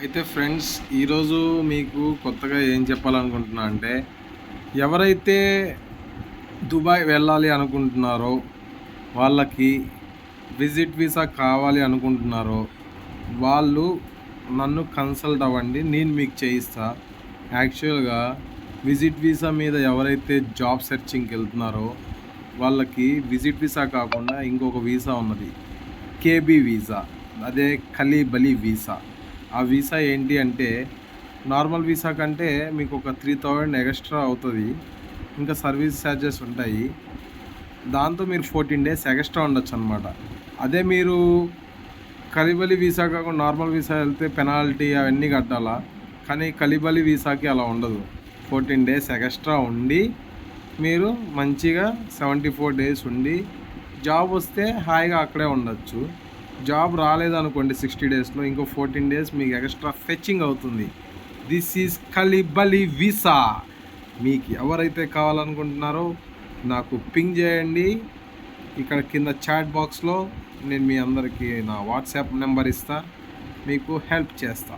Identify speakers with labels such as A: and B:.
A: అయితే ఫ్రెండ్స్, ఈరోజు మీకు కొత్తగా ఏం చెప్పాలనుకుంటున్నా అంటే, ఎవరైతే దుబాయ్ వెళ్ళాలి అనుకుంటున్నారో, వాళ్ళకి విజిట్ వీసా కావాలి అనుకుంటున్నారో, వాళ్ళు నన్ను కన్సల్ట్ అవ్వండి. నేను మీకు చేయిస్తా. యాక్చువల్గా విజిట్ వీసా మీద ఎవరైతే జాబ్ సెర్చింగ్కి వెళ్తున్నారో వాళ్ళకి విజిట్ వీసా కాకుండా ఇంకొక వీసా ఉన్నది, కేబీ వీసా. అదే ఖలీబలీ వీసా. ఆ వీసా ఏంటి అంటే, నార్మల్ వీసా కంటే మీకు ఒక 3000 ఎక్స్ట్రా అవుతుంది. ఇంకా సర్వీస్ ఛార్జెస్ ఉంటాయి. దాంతో మీరు 14 డేస్ ఎక్స్ట్రా ఉండొచ్చు అనమాట. అదే మీరు ఖలీబలీ వీసా కాకుండా నార్మల్ వీసా వెళ్తే పెనాల్టీ అవన్నీ కట్టాలా. కానీ ఖలీబలీ వీసాకి అలా ఉండదు. 14 డేస్ ఎక్స్ట్రా ఉండి మీరు మంచిగా 74 డేస్ ఉండి జాబ్ వస్తే హాయిగా అక్కడే ఉండొచ్చు. జాబ్ రాలేదనుకోండి 60 డేస్లో, ఇంకో 14 డేస్ మీకు ఎక్స్ట్రా ఫెచ్చింగ్ అవుతుంది. దిస్ ఈజ్ ఖలీబలీ వీసా. మీకు ఎవరైతే కావాలనుకుంటున్నారో నాకు పింగ్ చేయండి. ఇక్కడ కింద చాట్ బాక్స్లో నేను మీ అందరికీ నా వాట్సాప్ నెంబర్ ఇస్తా, మీకు హెల్ప్ చేస్తా.